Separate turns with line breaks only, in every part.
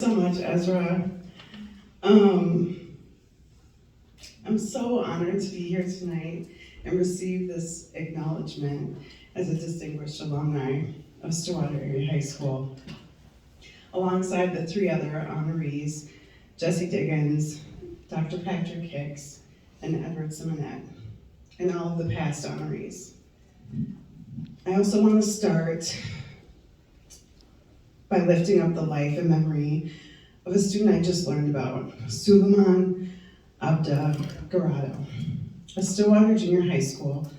So much, Ezra. I'm so honored to be here tonight and receive this acknowledgement as a distinguished alumni of Stillwater Area High School, alongside the three other honorees, Jesse Diggins, Dr. Patrick Hicks, and Edward Simonet, and all of the past honorees. I also want to start by lifting up the life and memory of a student I just learned about, Suleiman Abda Garado, a Stillwater Junior High School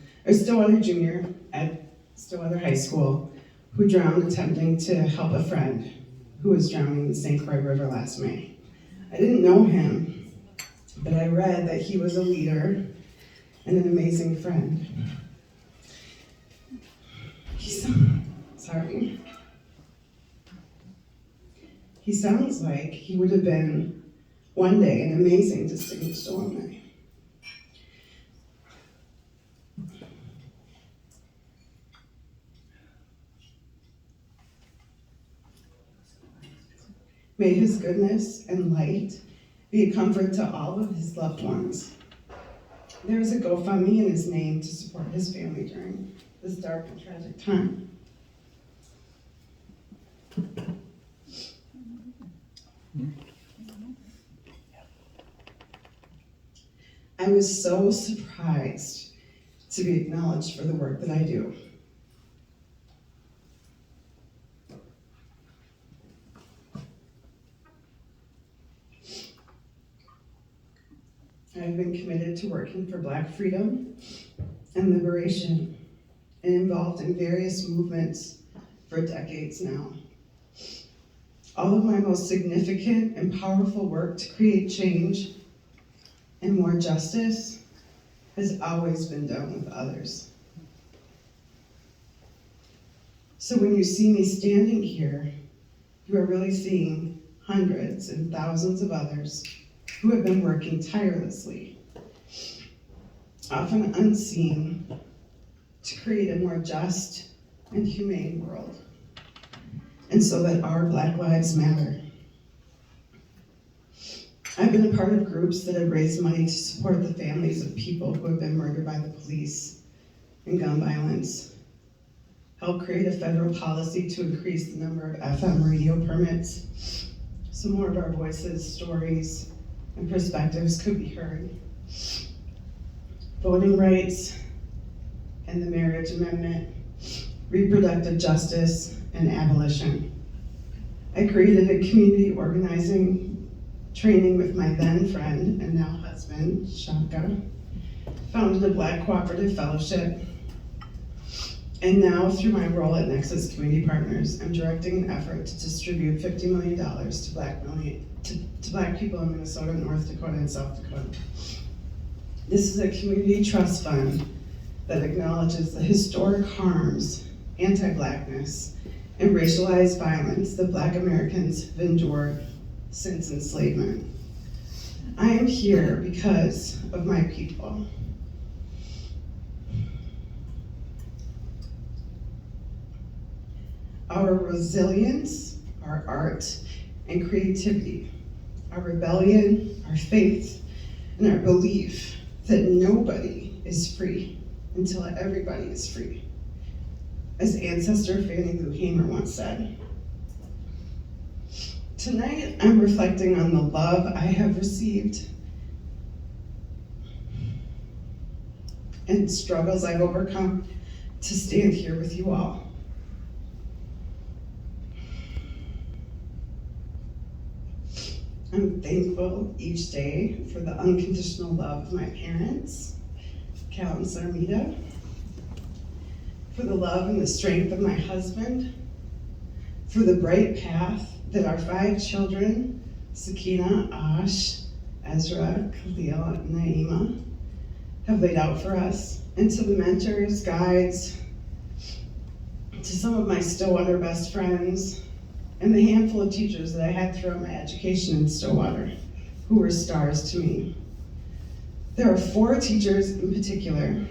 who drowned attempting to help a friend who was drowning in the St. Croix River last May. I didn't know him, but I read that he was a leader and an amazing friend. He sounds like he would have been one day an amazing distinguished alumni. May his goodness and light be a comfort to all of his loved ones. There is a GoFundMe in his name to support his family during this dark and tragic time. I was so surprised to be acknowledged for the work that I do. I've been committed to working for Black freedom and liberation and involved in various movements for decades now. All of my most significant and powerful work to create change and more justice has always been done with others. So when you see me standing here, you are really seeing hundreds and thousands of others who have been working tirelessly, often unseen, to create a more just and humane world, and so that our Black lives matter. I've been a part of groups that have raised money to support the families of people who have been murdered by the police and gun violence, helped create a federal policy to increase the number of FM radio permits so more of our voices, stories, and perspectives could be heard. Voting rights and the marriage amendment, reproductive justice, and abolition. I created a community organizing training with my then friend and now husband, Shaka, founded a Black Cooperative Fellowship, and now through my role at Nexus Community Partners, I'm directing an effort to distribute $50 million to Black people in Minnesota, North Dakota, and South Dakota. This is a community trust fund that acknowledges the historic harms, anti-Blackness, and racialized violence that Black Americans have endured since enslavement. I am here because of my people. Our resilience, our art and creativity, our rebellion, our faith, and our belief that nobody is free until everybody is free. As ancestor Fannie Lou Hamer once said. Tonight, I'm reflecting on the love I have received and struggles I've overcome to stand here with you all. I'm thankful each day for the unconditional love of my parents, Cal and Sarmita, for the love and the strength of my husband, for the bright path that our 5 children, Sakina, Ash, Ezra, Khalil, and Naima, have laid out for us, and to the mentors, guides, to some of my Stillwater best friends, and the handful of teachers that I had throughout my education in Stillwater, who were stars to me. There are 4 teachers in particular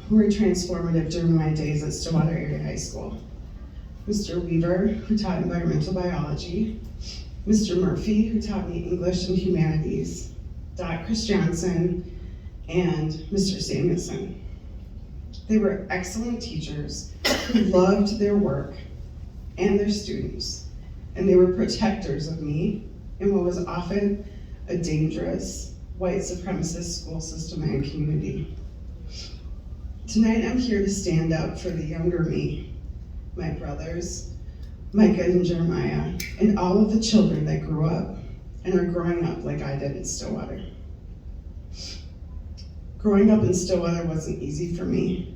who were transformative during my days at Stillwater Area High School. Mr. Weaver, who taught environmental biology, Mr. Murphy, who taught me English and humanities, Dr. Chris Johnson, and Mr. Samuelson. They were excellent teachers who loved their work and their students, and they were protectors of me in what was often a dangerous white supremacist school system and community. Tonight I'm here to stand up for the younger me, my brothers, Micah and Jeremiah, and all of the children that grew up and are growing up like I did in Stillwater. Growing up in Stillwater wasn't easy for me.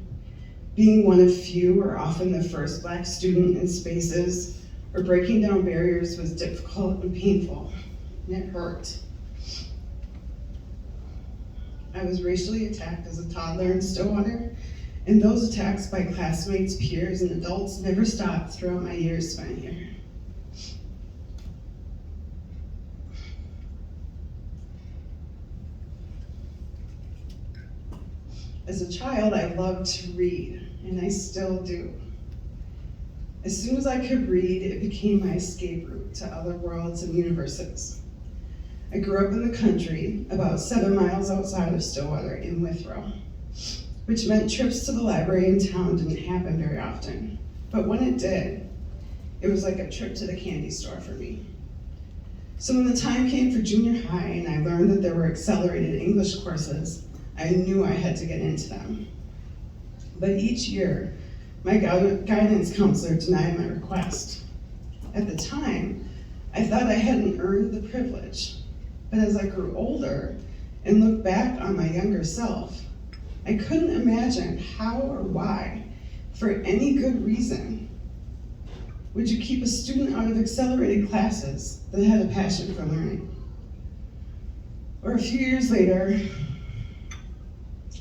Being one of few or often the first Black student in spaces or breaking down barriers was difficult and painful, and it hurt. I was racially attacked as a toddler in Stillwater, and those attacks by classmates, peers, and adults never stopped throughout my years spent here. As a child, I loved to read, and I still do. As soon as I could read, it became my escape route to other worlds and universes. I grew up in the country, about 7 miles outside of Stillwater in Withrow, which meant trips to the library in town didn't happen very often. But when it did, it was like a trip to the candy store for me. So when the time came for junior high and I learned that there were accelerated English courses, I knew I had to get into them. But each year, my guidance counselor denied my request. At the time, I thought I hadn't earned the privilege, but as I grew older and looked back on my younger self, I couldn't imagine how or why, for any good reason, would you keep a student out of accelerated classes that had a passion for learning. Or a few years later,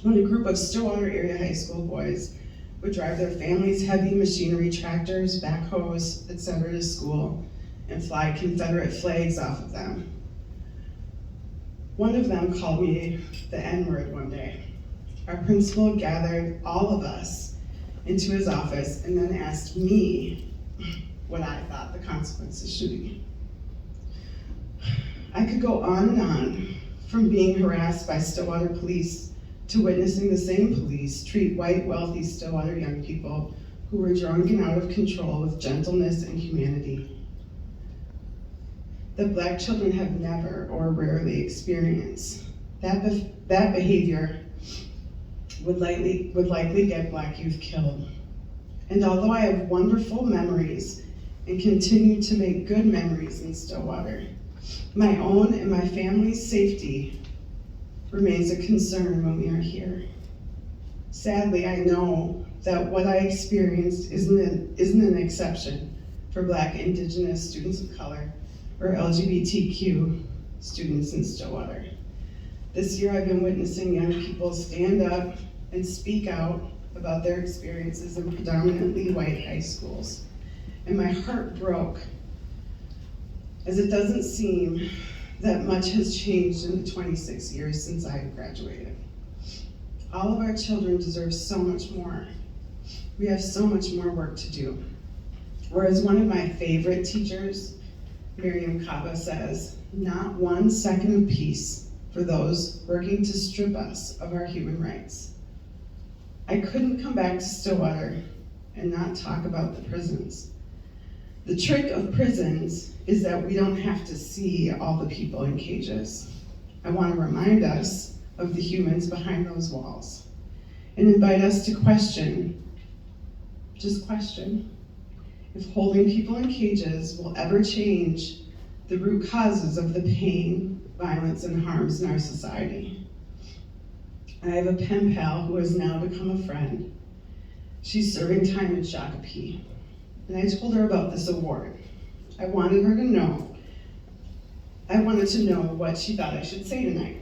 when a group of Stillwater area high school boys would drive their families' heavy machinery tractors, backhoes, etc. to school and fly Confederate flags off of them. One of them called me the N-word one day. Our principal gathered all of us into his office and then asked me what I thought the consequences should be. I could go on and on, from being harassed by Stillwater police to witnessing the same police treat white, wealthy Stillwater young people who were drunk and out of control with gentleness and humanity. That Black children have never or rarely experienced. That behavior would likely get Black youth killed. And although I have wonderful memories and continue to make good memories in Stillwater, my own and my family's safety remains a concern when we are here. Sadly, I know that what I experienced isn't an exception for Black, Indigenous, students of color, or LGBTQ students in Stillwater. This year I've been witnessing young people stand up and speak out about their experiences in predominantly white high schools. And my heart broke, as it doesn't seem that much has changed in the 26 years since I graduated. All of our children deserve so much more. We have so much more work to do. Or as one of my favorite teachers, Miriam Kaba, says, not 1 second of peace for those working to strip us of our human rights. I couldn't come back to Stillwater and not talk about the prisons. The trick of prisons is that we don't have to see all the people in cages. I want to remind us of the humans behind those walls and invite us to question, just question, if holding people in cages will ever change the root causes of the pain, violence, and harms in our society. I have a pen pal who has now become a friend. She's serving time in Shakopee, and I told her about this award. I wanted to know what she thought I should say tonight.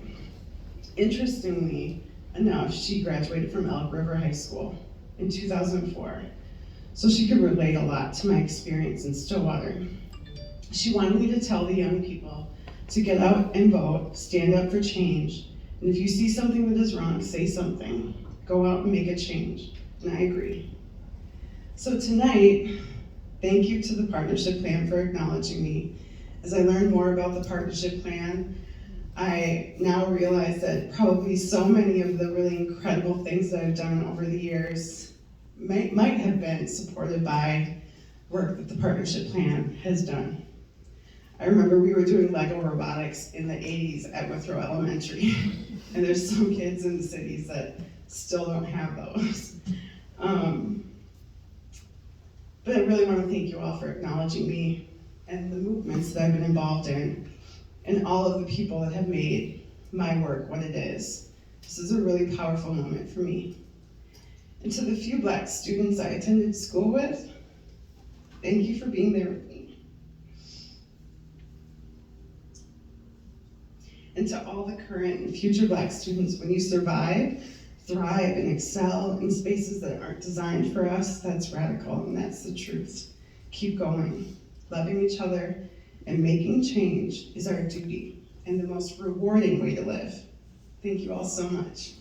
Interestingly enough, she graduated from Elk River High School in 2004, so she could relate a lot to my experience in Stillwater. She wanted me to tell the young people to get out and vote, stand up for change, and if you see something that is wrong, say something. Go out and make a change, and I agree. So tonight, thank you to the Partnership Plan for acknowledging me As I learned more about the partnership plan, I now realize that probably so many of the really incredible things that I've done over the years might have been supported by work that the partnership plan has done. I remember we were doing Lego robotics in the 80s at Withrow Elementary, and there's some kids in the cities that still don't have those. But I really want to thank you all for acknowledging me and the movements that I've been involved in, and all of the people that have made my work what it is. This is a really powerful moment for me. And to the few Black students I attended school with, thank you for being there with me. And to all the current and future Black students, when you survive, thrive, and excel in spaces that aren't designed for us, that's radical, and that's the truth. Keep going. Loving each other and making change is our duty and the most rewarding way to live. Thank you all so much.